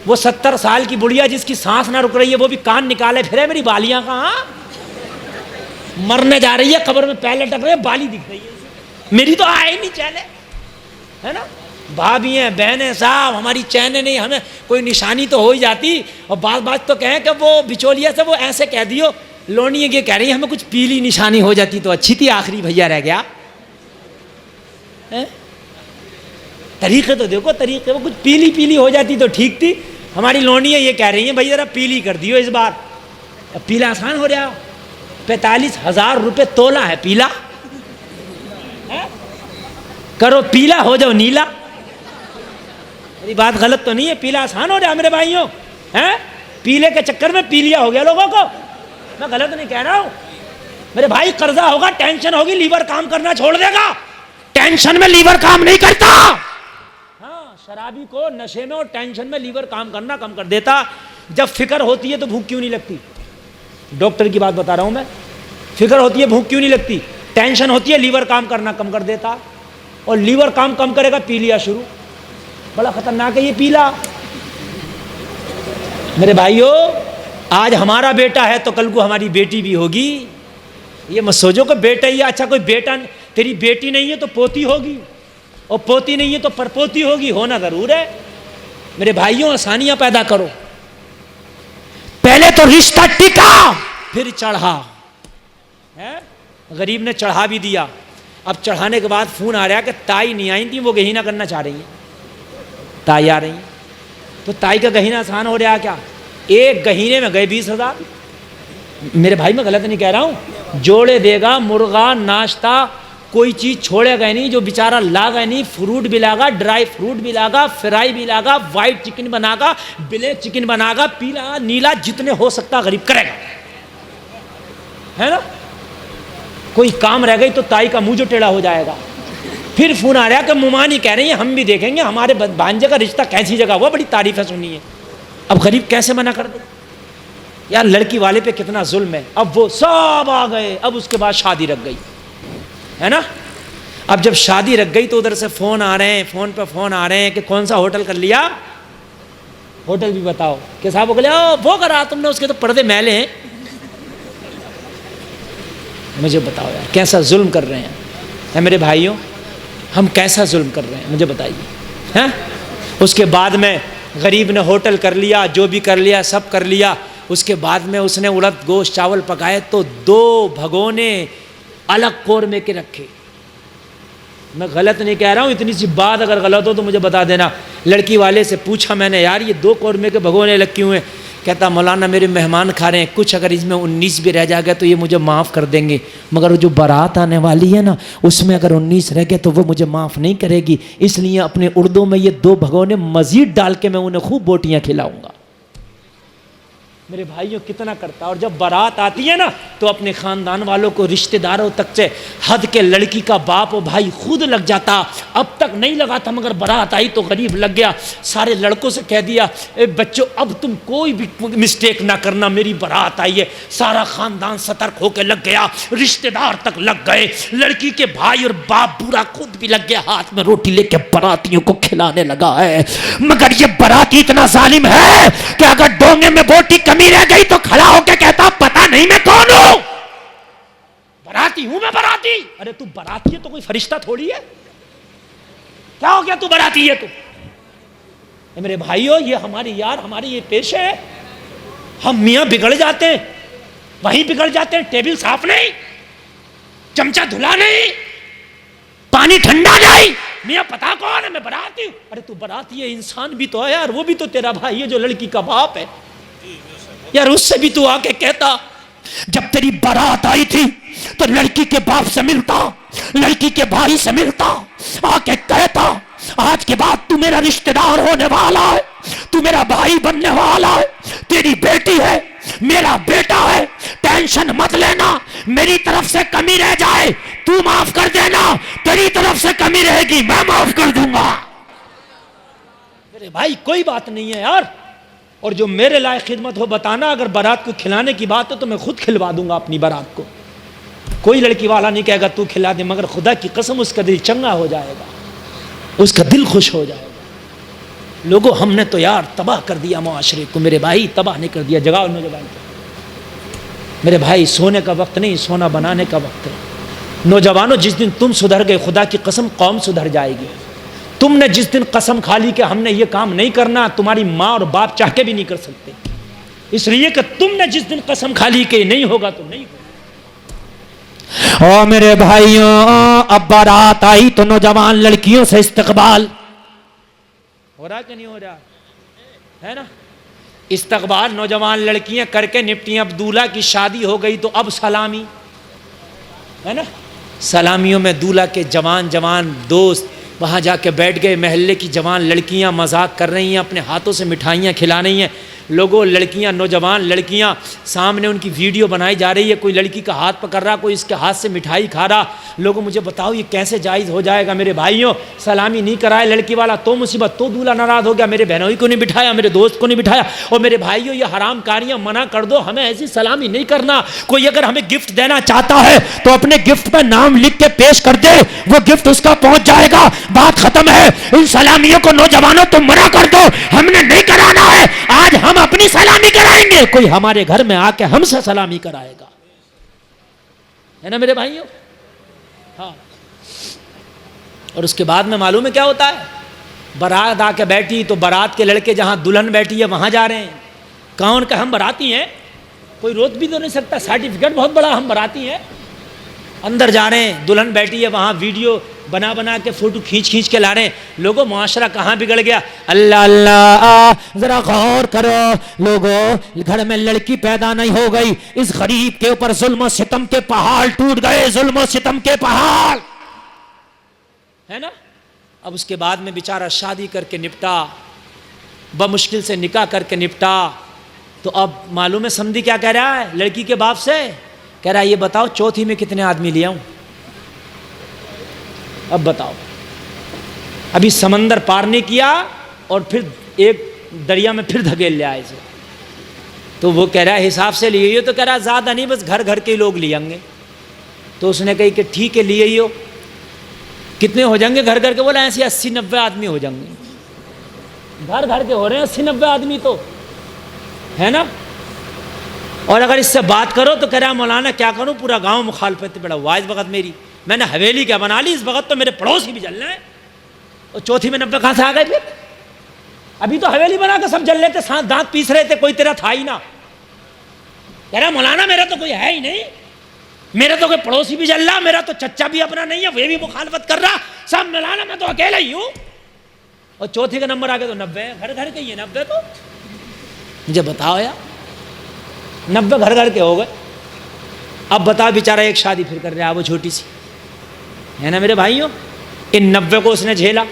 وہ 70 سال کی بڑھیا جس کی سانس نہ رک رہی ہے وہ بھی کان نکالے پھرے میری بالیاں کہاں، مرنے جا رہی ہے قبر میں پیر لٹک رہے بالی دکھ رہی ہے، میری تو آئے نہیں چلے، ہے نا؟ بھابھی ہیں بہنیں صاحب ہماری چینیں نہیں، ہمیں کوئی نشانی تو ہو ہی جاتی، اور بات تو کہیں کہ وہ بچولیا سے وہ ایسے کہہ دیو لونی یہ کہہ رہی ہے ہمیں کچھ پیلی نشانی ہو جاتی تو اچھی تھی، آخری بھیا رہ گیا۔ طریقے تو دیکھو طریقے، وہ کچھ پیلی پیلی ہو جاتی تو ٹھیک تھی، ہماری لونیاں یہ کہہ رہی ہیں بھائی ذرا پیلی کر دیو اس بار۔ اب پیلا آسان ہو رہا، 45,000 روپے تولا ہے پیلا، کرو پیلا ہو جاؤ نیلا۔ میری بات غلط تو نہیں ہے؟ پیلا آسان ہو رہا میرے بھائیوں، پیلے کے چکر میں پیلیا ہو گیا لوگوں کو، میں غلط نہیں کہہ رہا ہوں میرے بھائی۔ قرضہ ہوگا، ٹینشن ہوگی، لیور کام کرنا چھوڑ دے گا، ٹینشن میں لیور کام نہیں کرتا۔ ہاں شرابی کو نشے میں اور ٹینشن میں لیور کام کرنا کم کر دیتا۔ جب فکر ہوتی ہے تو بھوک کیوں نہیں لگتی؟ ڈاکٹر کی بات بتا رہا ہوں میں، فکر ہوتی ہے بھوک کیوں نہیں لگتی؟ ٹینشن ہوتی ہے لیور کام کرنا کم کر دیتا، اور لیور کام کم کرے گا پی لیا شروع۔ بڑا خطرناک ہے یہ پیلا میرے بھائیو۔ آج ہمارا بیٹا ہے تو کل کو ہماری بیٹی بھی ہوگی، یہ مت سوچو کہ بیٹا ہی ہے، اچھا کوئی بیٹا، تیری بیٹی نہیں ہے تو پوتی ہوگی، اور پوتی نہیں ہے تو پرپوتی ہوگی، ہونا ضرور ہے۔ میرے بھائیوں آسانیاں پیدا کرو، پہلے تو رشتہ ٹکا پھر چڑھا، غریب نے چڑھا بھی دیا، اب چڑھانے کے بعد فون آ رہا کہ تائی نہیں آئی تھی وہ گہینہ کرنا چاہ رہی ہیں، تائی آ رہی ہیں، تو تائی کا گہینہ آسان ہو رہا کیا؟ ایک گہینے میں گئے 20,000۔ میرے بھائی میں غلط نہیں کہہ رہا ہوں، جوڑے دے گا مرغا ناشتہ، کوئی چیز چھوڑے گا نہیں، جو بیچارہ لاگا نہیں، فروٹ بھی لاگا، ڈرائی فروٹ بھی لاگا، فرائی بھی لاگا، وائٹ چکن بنا گا، بلیک چکن بنا گا، پیلا نیلا جتنے ہو سکتا غریب کرے گا، ہے نا؟ کوئی کام رہ گئی تو تائی کا منہ جو ٹیڑھا ہو جائے گا۔ پھر فون آ رہا کہ ممانی کہہ رہی ہیں ہم بھی دیکھیں گے ہمارے بھانجے کا رشتہ کیسی جگہ ہوا، بڑی تعریفیں سنی ہے۔ اب غریب کیسے منع کر دے یار؟ لڑکی والے پہ کتنا ظلم ہے۔ اب وہ سب آ گئے، اب اس کے بعد شادی رکھ گئی، ہے نا؟ اب جب شادی رکھ گئی تو ادھر سے فون آ رہے ہیں، فون پہ فون آ رہے ہیں کہ کون سا ہوٹل کر لیا، ہوٹل بھی بتاؤ کہ صاحب وہ کرا تم نے، اس کے تو پردے میلے ہیں۔ مجھے بتاؤ یار کیسا ظلم کر رہے ہیں میرے بھائیوں، ہم کیسا ظلم کر رہے ہیں مجھے بتائیے۔ اس کے بعد میں غریب نے ہوٹل کر لیا، جو بھی کر لیا سب کر لیا، اس کے بعد میں اس نے اڑد گوشت چاول پکائے تو 2 بھگونے الگ قورمے کے رکھے۔ میں غلط نہیں کہہ رہا ہوں، اتنی سی بات اگر غلط ہو تو مجھے بتا دینا۔ لڑکی والے سے پوچھا میں نے یار یہ 2 قورمے کے بھگونے الگ کیوں ہیں؟ کہتا مولانا میرے مہمان کھا رہے ہیں، کچھ اگر اس میں 19 بھی رہ جائے گا تو یہ مجھے معاف کر دیں گے، مگر جو بارات آنے والی ہے نا اس میں اگر 19 رہ گئے تو وہ مجھے معاف نہیں کرے گی، اس لیے اپنے اردو میں یہ 2 بھگونے مزید ڈال کے میں انہیں خوب بوٹیاں کھلاؤں گا۔ میرے بھائیوں کتنا کرتا، اور جب بارات آتی ہے نا تو اپنے خاندان والوں کو رشتہ داروں تک سے حد کے لڑکی کا باپ و بھائی خود لگ جاتا، اب تک نہیں لگا تھا مگر بارات آئی تو غریب لگ گیا، سارے لڑکوں سے کہہ دیا اے بچوں اب تم کوئی بھی مسٹیک نہ کرنا، میری بارات آئی ہے، سارا خاندان سترک ہو کے لگ گیا، رشتہ دار تک لگ گئے، لڑکی کے بھائی اور باپ بورا خود بھی لگ گیا، ہاتھ میں روٹی لے کے براتیوں کو کھلانے لگا ہے، مگر یہ باراتی اتنا ظالم ہے کہ اگر ڈونگے میں بوٹی کمی رہ گئی تو کھڑا ہو کے کہتا پتہ نہیں میں کون ہوں، باراتی ہوں میں باراتی۔ ارے تو باراتی ہے تو کوئی فرشتہ تھوڑی ہے، کیا ہو گیا تو باراتی ہے تو؟ اے میرے بھائیو یہ ہماری یار ہماری یہ پیشے ہے، ہم میاں بگڑ جاتے ہیں، وہیں بگڑ جاتے ہیں، ٹیبل صاف نہیں، چمچہ دھلا نہیں، پانی ٹھنڈا نہیں، میاں پتا کون ہے میں باراتی ہوں۔ ارے تو باراتی ہے، انسان بھی تو ہے یار، وہ بھی تو تیرا بھائی ہے جو لڑکی کا باپ ہے یار، اس سے بھی تو آ کے کہتا جب تیری بارات آئی تھی تو لڑکی کے باپ سے ملتا، لڑکی کے بھائی سے ملتا، آ کے کہتا آج کے بعد تو میرا رشتہ دار ہونے والا ہے، تو میرا بھائی بننے والا ہے، تیری بیٹی ہے میرا بیٹا ہے، ٹینشن مت لینا، میری طرف سے کمی رہ جائے تو معاف کر دینا، تیری طرف سے کمی رہے گی میں معاف کر دوں گا۔ میرے بھائی کوئی بات نہیں ہے یار، اور جو میرے لائق خدمت ہو بتانا، اگر بارات کو کھلانے کی بات ہے تو میں خود کھلوا دوں گا اپنی بارات کو، کوئی لڑکی والا نہیں کہے گا تو کھلا دے، مگر خدا کی قسم اس کا دل چنگا ہو جائے گا، اس کا دل خوش ہو جائے گا، لوگوں ہم نے تو یار تباہ کر دیا معاشرے کو. میرے بھائی تباہ نہیں کر دیا, جگاؤ نوجوان کو. میرے بھائی سونے کا وقت نہیں, سونا بنانے کا وقت ہے. نوجوانوں جس دن تم سدھر گئے خدا کی قسم قوم سدھر جائے گی. تم نے جس دن قسم کھا لی کہ ہم نے یہ کام نہیں کرنا, تمہاری ماں اور باپ چاہ کے بھی نہیں کر سکتے, اس لیے کہ تم نے جس دن قسم کھا لی کہ نہیں ہوگا تو نہیں ہوگا. او میرے بھائیوں, اب بارات آئی تو نوجوان لڑکیوں سے استقبال ہو رہا کہ نہیں ہو رہا ہے نا. استقبال نوجوان لڑکیاں کر کے نپٹی. اب دولہا کی شادی ہو گئی تو اب سلامی ہے نا. سلامیوں میں دولہا کے جوان جوان دوست وہاں جا کے بیٹھ گئے. محلے کی جوان لڑکیاں مذاق کر رہی ہیں, اپنے ہاتھوں سے مٹھائیاں کھلا رہی ہیں. لوگوں لڑکیاں, نوجوان لڑکیاں, سامنے ان کی ویڈیو بنائی جا رہی ہے. کوئی لڑکی کا ہاتھ پکڑ رہا, کوئی اس کے ہاتھ سے مٹھائی کھا رہا. لوگوں مجھے بتاؤ یہ کیسے جائز ہو جائے گا. میرے بھائیوں سلامی نہیں کرائے لڑکی والا تو مصیبت, تو دولہا ناراض ہو گیا. میرے بہنوئی کو نہیں بٹھایا, میرے دوست کو نہیں بٹھایا. اور میرے بھائیوں یہ حرام کاریاں منع کر دو, ہمیں ایسی سلامی نہیں کرنا. کوئی اگر ہمیں گفٹ دینا چاہتا ہے تو اپنے گفٹ پہ نام لکھ کے پیش کر دے, وہ گفٹ اس کا پہنچ جائے گا, بات ختم ہے. ان سلامیوں کو نوجوانوں تم منع کر دو, ہم نے نہیں کرانا ہے. آج ہم اپنی سلامی کرائیں گے, کوئی ہمارے گھر میں آ کے ہم سے سلامی کرائے گا, ہے نا میرے بھائیوں. ہاں, اور اس کے بعد میں معلوم ہے کیا ہوتا ہے. بارات آ کے بیٹھی تو بارات کے لڑکے جہاں دلہن بیٹھی ہے وہاں جا رہے ہیں. کون کہ ہم باراتی ہیں, کوئی روک بھی تو نہیں سکتا, سرٹیفکیٹ بہت بڑا, ہم باراتی ہیں. اندر جا رہے ہیں, دلہن بیٹھی ہے وہاں, ویڈیو بنا بنا کے فوٹو کھینچ کھینچ کے لا رہے ہیں. لوگوں معاشرہ کہاں بگڑ گیا. اللہ اللہ, ذرا غور کرو لوگوں, گھر میں لڑکی پیدا نہیں ہو گئی, اس غریب کے اوپر ظلم و ستم کے پہاڑ ٹوٹ گئے, ظلم و ستم کے پہاڑ, ہے نا. اب اس کے بعد میں بیچارہ شادی کر کے نپٹا, بمشکل سے نکاح کر کے نپٹا. تو اب معلوم ہے سمدھی کیا کہہ رہا ہے لڑکی کے باپ سے, کہہ رہا ہے یہ بتاؤ چوتھی میں کتنے آدمی لے آؤں. اب بتاؤ, ابھی سمندر پار نہیں کیا اور پھر ایک دریا میں پھر دھکیل لے آئے. تو وہ کہہ رہا ہے حساب سے لیے ہو, تو کہہ رہا ہے زیادہ نہیں, بس گھر گھر کے لوگ لے آئیں گے. تو اس نے کہی کہ ٹھیک ہے لیے ہو. کتنے ہو جائیں گے گھر گھر کے؟ بولا ایسے 80-90 آدمی ہو جائیں گے. گھر گھر کے ہو رہے ہیں 80-90 آدمی تو, ہے نا. اور اگر اس سے بات کرو تو کہہ رہا مولانا کیا کروں, پورا گاؤں مخالفت پہ پڑا ہوا ہے اس وقت میری, میں نے حویلی کیا بنا لی, اس وقت تو میرے پڑوسی بھی جلنا ہے. اور چوتھی میں 90 کہاں سے آ گئے پھر؟ ابھی تو حویلی بنا کے سب جل لیتے, ساتھ دانت پیس رہے تھے, کوئی تیرا تھا ہی نہ. کہہ رہا مولانا میرا تو کوئی ہے ہی نہیں, میرا تو کوئی پڑوسی بھی جل رہا, میرا تو چچا بھی اپنا نہیں ہے, وہ بھی مخالفت کر رہا, سب مولانا میں تو اکیلا ہی ہوں. اور چوتھی کا نمبر آ گیا تو 90, گھر گھر کے ہی ہے 90. تو مجھے بتاؤ یار, 90 گھر گھر کے ہو گئے. اب بتا بیچارہ ایک شادی پھر کر رہا ہے, وہ چھوٹی سی, ہے نا میرے بھائیوں. ان 90 کو اس نے جھیلا.